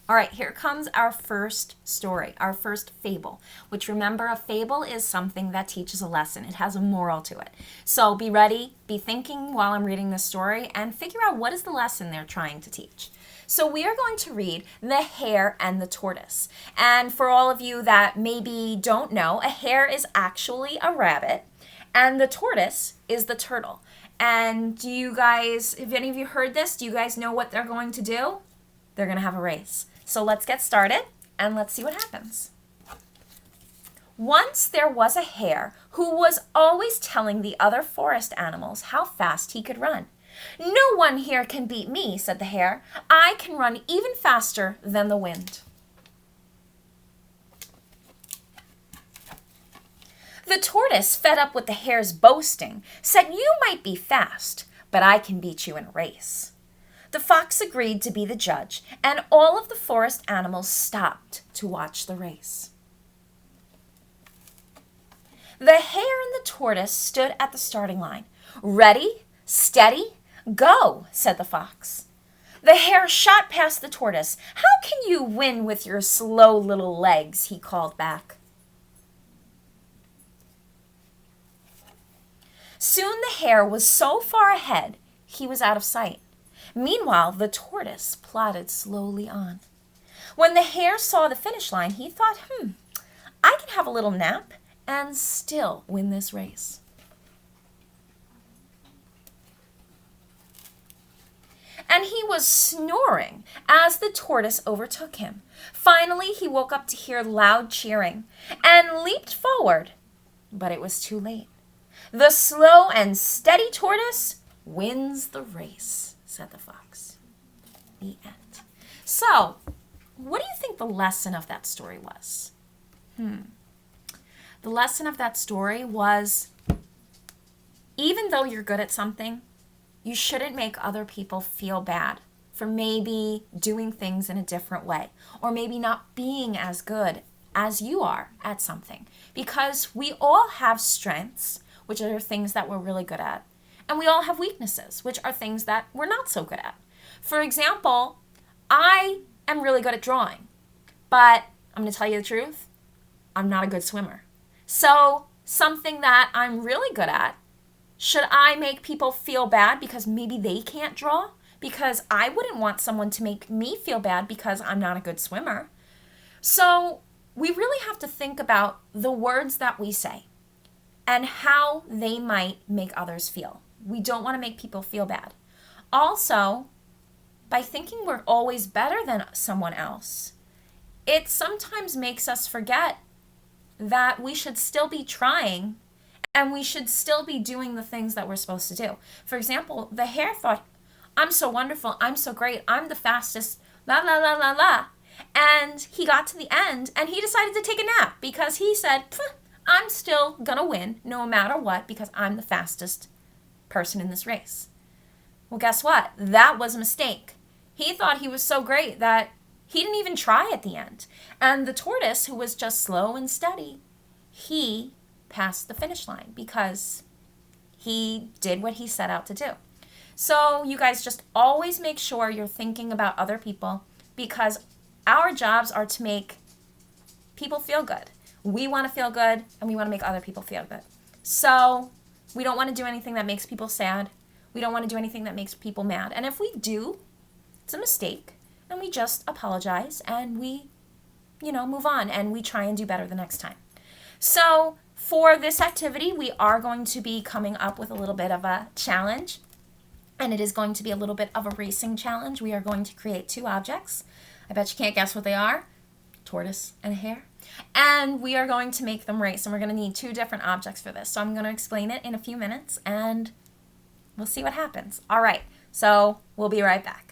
All right, here comes our first story, our first fable, which remember, a fable is something that teaches a lesson. It has a moral to it. So be ready, be thinking while I'm reading this story, and figure out what is the lesson they're trying to teach. So we are going to read The Hare and the Tortoise. And for all of you that maybe don't know, a hare is actually a rabbit, and the tortoise is the turtle. And do you guys, if any of you heard this, do you guys know what they're going to do? They're going to have a race. So let's get started and let's see what happens. Once there was a hare who was always telling the other forest animals how fast he could run. "No one here can beat me," said the hare. "I can run even faster than the wind." The tortoise, fed up with the hare's boasting, said, "You might be fast, but I can beat you in a race." The fox agreed to be the judge, and all of the forest animals stopped to watch the race. The hare and the tortoise stood at the starting line. "Ready, steady, go," said the fox. The hare shot past the tortoise. "How can you win with your slow little legs?" he called back. Soon the hare was so far ahead, he was out of sight. Meanwhile, the tortoise plodded slowly on. When the hare saw the finish line, he thought, I can have a little nap and still win this race. And he was snoring as the tortoise overtook him. Finally, he woke up to hear loud cheering and leaped forward, but it was too late. The slow and steady tortoise wins the race, said the fox. The end. So, what do you think the lesson of that story was? The lesson of that story was, even though you're good at something, you shouldn't make other people feel bad for maybe doing things in a different way, or maybe not being as good as you are at something. Because we all have strengths, which are things that we're really good at, and we all have weaknesses, which are things that we're not so good at. For example, I am really good at drawing, but I'm going to tell you the truth, I'm not a good swimmer. So something that I'm really good at, should I make people feel bad because maybe they can't draw? Because I wouldn't want someone to make me feel bad because I'm not a good swimmer. So we really have to think about the words that we say and how they might make others feel. We don't want to make people feel bad. Also, by thinking we're always better than someone else, it sometimes makes us forget that we should still be trying and we should still be doing the things that we're supposed to do. For example, the hare thought, I'm so wonderful, I'm so great, I'm the fastest, la la la la la. And he got to the end and he decided to take a nap because he said, I'm still gonna win no matter what because I'm the fastest person in this race. Well, guess what? That was a mistake. He thought he was so great that he didn't even try at the end. And the tortoise, who was just slow and steady, he passed the finish line because he did what he set out to do. So you guys just always make sure you're thinking about other people because our jobs are to make people feel good. We want to feel good and we want to make other people feel good. So we don't want to do anything that makes people sad. We don't want to do anything that makes people mad. And if we do, it's a mistake. And we just apologize and we, move on and we try and do better the next time. So for this activity, we are going to be coming up with a little bit of a challenge. And it is going to be a little bit of a racing challenge. We are going to create two objects. I bet you can't guess what they are. Tortoise and a hare. And we are going to make them race. And we're going to need two different objects for this. So I'm going to explain it in a few minutes and we'll see what happens. All right. So we'll be right back.